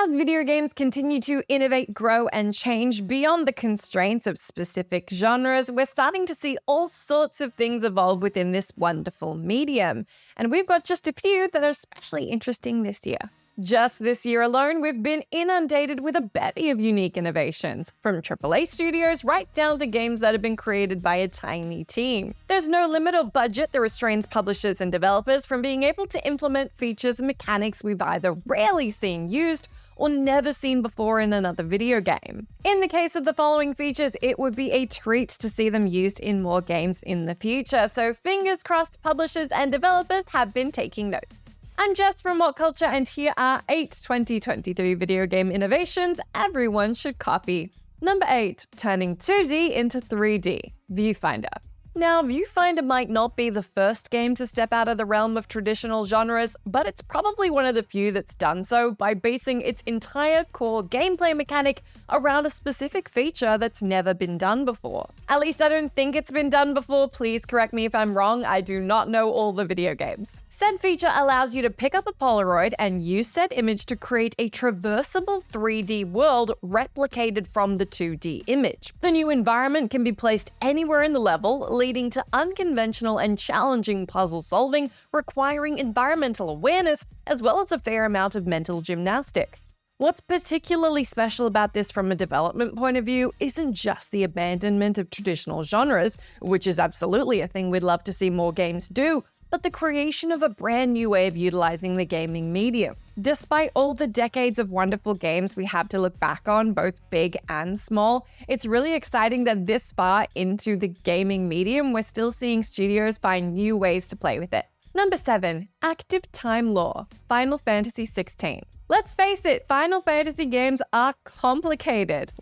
As video games continue to innovate, grow, and change beyond the constraints of specific genres, we're starting to see all sorts of things evolve within this wonderful medium. And we've got just a few that are especially interesting this year. Just this year alone, we've been inundated with a bevy of unique innovations, from AAA studios right down to games that have been created by a tiny team. There's no limit or budget that restrains publishers and developers from being able to implement features and mechanics we've either rarely seen used or never seen before in another video game. In the case of the following features, it would be a treat to see them used in more games in the future, so fingers crossed publishers and developers have been taking notes. I'm Jess from WhatCulture, and here are 8 2023 video game innovations everyone should copy. Number 8, turning 2D into 3D, Viewfinder. Now, Viewfinder might not be the first game to step out of the realm of traditional genres, but it's probably one of the few that's done so by basing its entire core gameplay mechanic around a specific feature that's never been done before. At least I don't think it's been done before. Please correct me if I'm wrong. I do not know all the video games. Said feature allows you to pick up a Polaroid and use said image to create a traversable 3D world replicated from the 2D image. The new environment can be placed anywhere in the level, leading to unconventional and challenging puzzle solving requiring environmental awareness as well as a fair amount of mental gymnastics. What's particularly special about this from a development point of view isn't just the abandonment of traditional genres, which is absolutely a thing we'd love to see more games do, but the creation of a brand new way of utilizing the gaming medium. Despite all the decades of wonderful games we have to look back on, both big and small, it's really exciting that this far into the gaming medium, we're still seeing studios find new ways to play with it. Number 7, active time lore, Final Fantasy XVI. Let's face it, Final Fantasy games are complicated,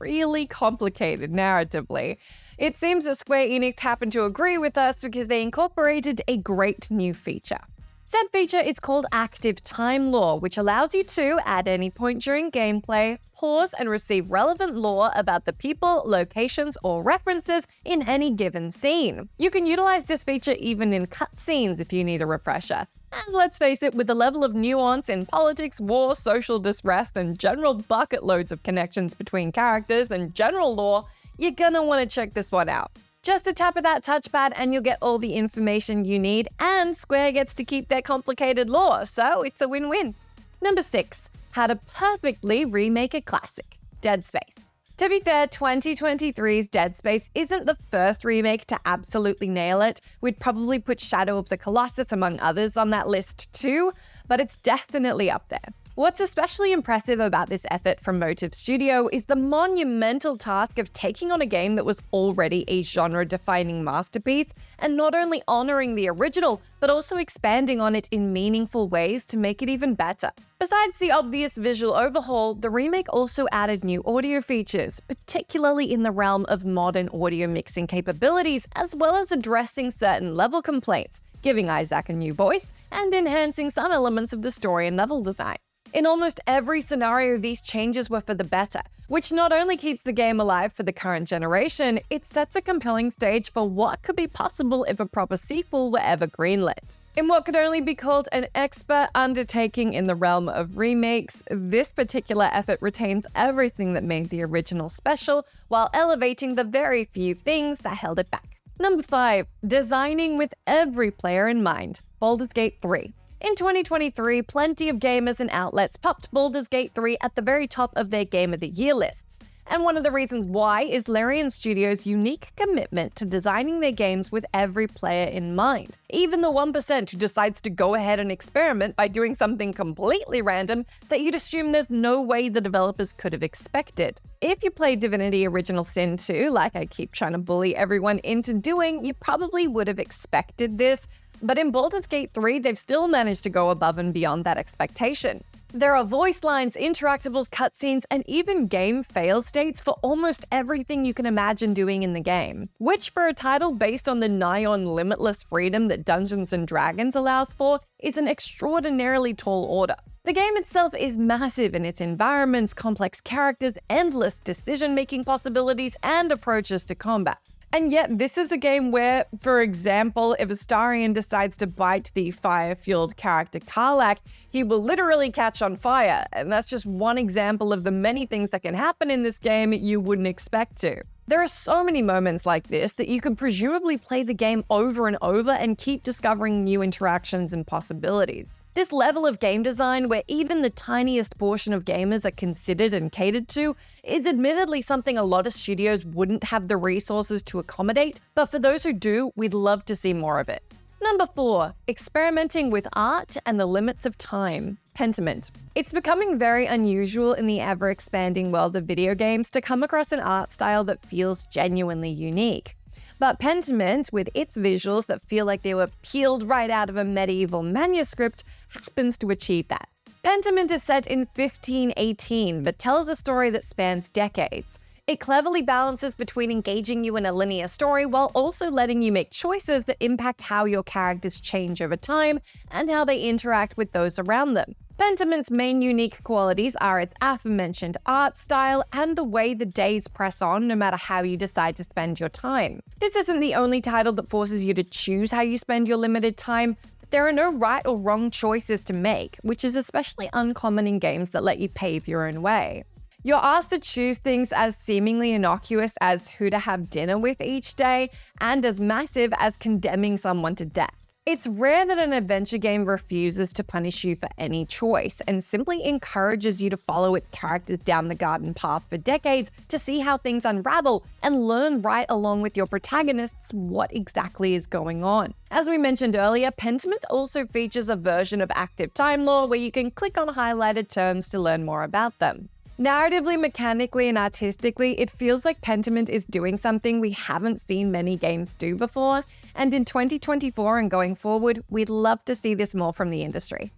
really complicated narratively. It seems that Square Enix happened to agree with us because they incorporated a great new feature. Said feature is called Active Time Lore, which allows you to, at any point during gameplay, pause and receive relevant lore about the people, locations, or references in any given scene. You can utilize this feature even in cutscenes if you need a refresher. And let's face it, with the level of nuance in politics, war, social distress, and general bucket loads of connections between characters and general lore, you're gonna want to check this one out. Just a tap of that touchpad and you'll get all the information you need, and Square gets to keep their complicated lore, so it's a win-win. Number 6, how to perfectly remake a classic, Dead Space. To be fair, 2023's Dead Space isn't the first remake to absolutely nail it. We'd probably put Shadow of the Colossus among others on that list too, but it's definitely up there. What's especially impressive about this effort from Motive Studio is the monumental task of taking on a game that was already a genre-defining masterpiece and not only honoring the original, but also expanding on it in meaningful ways to make it even better. Besides the obvious visual overhaul, the remake also added new audio features, particularly in the realm of modern audio mixing capabilities, as well as addressing certain level complaints, giving Isaac a new voice, and enhancing some elements of the story and level design. In almost every scenario, these changes were for the better, which not only keeps the game alive for the current generation, it sets a compelling stage for what could be possible if a proper sequel were ever greenlit. In what could only be called an expert undertaking in the realm of remakes, this particular effort retains everything that made the original special, while elevating the very few things that held it back. Number 5, designing with every player in mind, Baldur's Gate 3. In 2023, plenty of gamers and outlets popped Baldur's Gate 3 at the very top of their Game of the Year lists. And one of the reasons why is Larian Studios' unique commitment to designing their games with every player in mind. Even the 1% who decides to go ahead and experiment by doing something completely random that you'd assume there's no way the developers could have expected. If you played Divinity Original Sin 2, like I keep trying to bully everyone into doing, you probably would have expected this. But in Baldur's Gate 3, they've still managed to go above and beyond that expectation. There are voice lines, interactables, cutscenes, and even game fail states for almost everything you can imagine doing in the game, which for a title based on the nigh on limitless freedom that Dungeons & Dragons allows for is an extraordinarily tall order. The game itself is massive in its environments, complex characters, endless decision-making possibilities, and approaches to combat. And yet, this is a game where, for example, if Astarion decides to bite the fire-fueled character Karlach, he will literally catch on fire. And that's just one example of the many things that can happen in this game you wouldn't expect to. There are so many moments like this that you could presumably play the game over and over and keep discovering new interactions and possibilities. This level of game design, where even the tiniest portion of gamers are considered and catered to, is admittedly something a lot of studios wouldn't have the resources to accommodate, but for those who do, we'd love to see more of it. Number 4, experimenting with art and the limits of time. Pentiment. It's becoming very unusual in the ever-expanding world of video games to come across an art style that feels genuinely unique. But Pentiment, with its visuals that feel like they were peeled right out of a medieval manuscript, happens to achieve that. Pentiment is set in 1518, but tells a story that spans decades. It cleverly balances between engaging you in a linear story while also letting you make choices that impact how your characters change over time and how they interact with those around them. Pentiment's main unique qualities are its aforementioned art style and the way the days press on no matter how you decide to spend your time. This isn't the only title that forces you to choose how you spend your limited time, but there are no right or wrong choices to make, which is especially uncommon in games that let you pave your own way. You're asked to choose things as seemingly innocuous as who to have dinner with each day, and as massive as condemning someone to death. It's rare that an adventure game refuses to punish you for any choice and simply encourages you to follow its characters down the garden path for decades to see how things unravel and learn right along with your protagonists what exactly is going on. As we mentioned earlier, Pentiment also features a version of active time lore where you can click on highlighted terms to learn more about them. Narratively, mechanically, and artistically, it feels like Pentiment is doing something we haven't seen many games do before, and in 2024 and going forward, we'd love to see this more from the industry.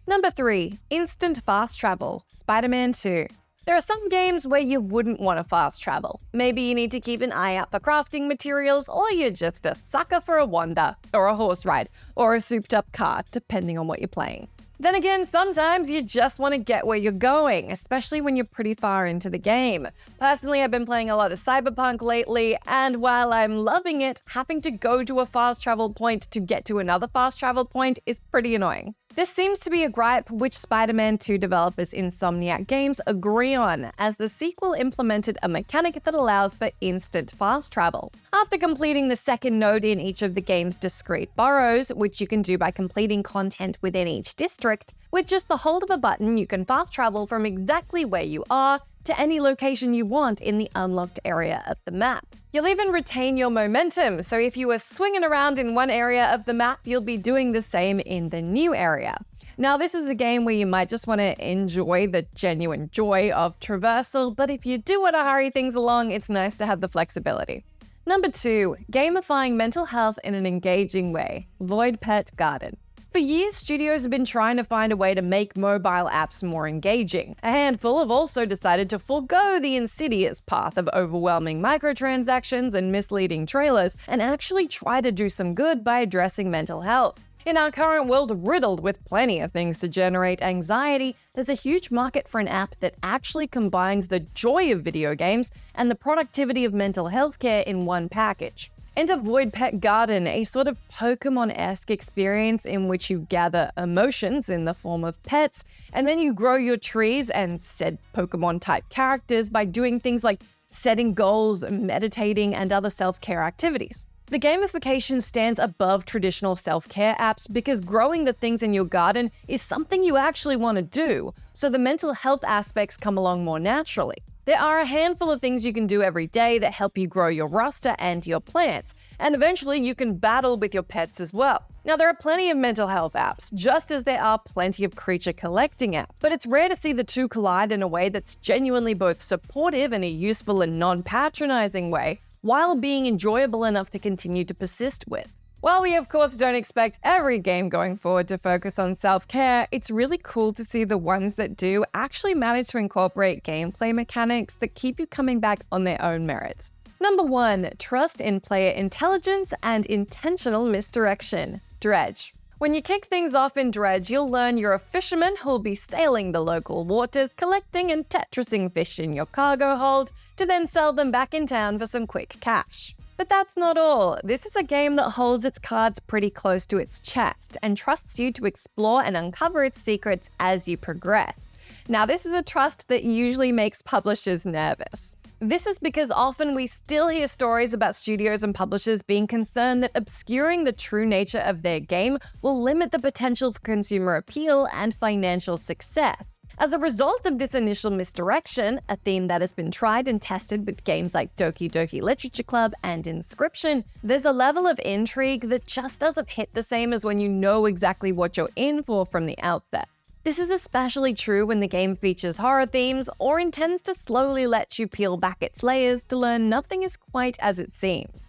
Number 3, instant fast travel, Spider-Man 2. There are some games where you wouldn't want to fast travel. Maybe you need to keep an eye out for crafting materials, or you're just a sucker for a wander, or a horse ride, or a souped-up car, depending on what you're playing. Then again, sometimes you just want to get where you're going, especially when you're pretty far into the game. Personally, I've been playing a lot of Cyberpunk lately, and while I'm loving it, having to go to a fast travel point to get to another fast travel point is pretty annoying. This seems to be a gripe which Spider-Man 2 developers Insomniac Games agree on, as the sequel implemented a mechanic that allows for instant fast travel. After completing the second node in each of the game's discrete boroughs, which you can do by completing content within each district, with just the hold of a button you can fast travel from exactly where you are to any location you want in the unlocked area of the map. You'll even retain your momentum, so if you were swinging around in one area of the map, you'll be doing the same in the new area. Now, this is a game where you might just want to enjoy the genuine joy of traversal, but if you do want to hurry things along, it's nice to have the flexibility. Number 2, gamifying mental health in an engaging way, Void Pet Garden. For years, studios have been trying to find a way to make mobile apps more engaging. A handful have also decided to forego the insidious path of overwhelming microtransactions and misleading trailers and actually try to do some good by addressing mental health. In our current world riddled with plenty of things to generate anxiety, there's a huge market for an app that actually combines the joy of video games and the productivity of mental health care in one package. Enter Void Pet Garden, a sort of Pokemon-esque experience in which you gather emotions in the form of pets, and then you grow your trees and said Pokemon-type characters by doing things like setting goals, meditating, and other self-care activities. The gamification stands above traditional self-care apps because growing the things in your garden is something you actually want to do, so the mental health aspects come along more naturally. There are a handful of things you can do every day that help you grow your roster and your plants, and eventually you can battle with your pets as well. Now, there are plenty of mental health apps, just as there are plenty of creature collecting apps, but it's rare to see the two collide in a way that's genuinely both supportive in a useful and non-patronizing way, while being enjoyable enough to continue to persist with. While we of course don't expect every game going forward to focus on self-care, it's really cool to see the ones that do actually manage to incorporate gameplay mechanics that keep you coming back on their own merits. Number 1, trust in player intelligence and intentional misdirection, Dredge. When you kick things off in Dredge, you'll learn you're a fisherman who'll be sailing the local waters, collecting and Tetrising fish in your cargo hold, to then sell them back in town for some quick cash. But that's not all. This is a game that holds its cards pretty close to its chest and trusts you to explore and uncover its secrets as you progress. Now, this is a trust that usually makes publishers nervous. This is because often we still hear stories about studios and publishers being concerned that obscuring the true nature of their game will limit the potential for consumer appeal and financial success. As a result of this initial misdirection, a theme that has been tried and tested with games like Doki Doki Literature Club and Inscription, there's a level of intrigue that just doesn't hit the same as when you know exactly what you're in for from the outset. This is especially true when the game features horror themes or intends to slowly let you peel back its layers to learn nothing is quite as it seems.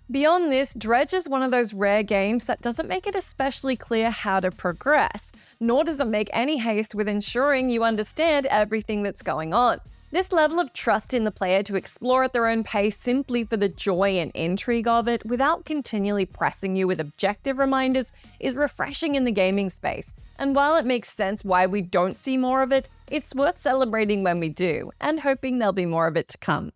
Beyond this, Dredge is one of those rare games that doesn't make it especially clear how to progress, nor does it make any haste with ensuring you understand everything that's going on. This level of trust in the player to explore at their own pace simply for the joy and intrigue of it without continually pressing you with objective reminders is refreshing in the gaming space. And while it makes sense why we don't see more of it, it's worth celebrating when we do, and hoping there'll be more of it to come.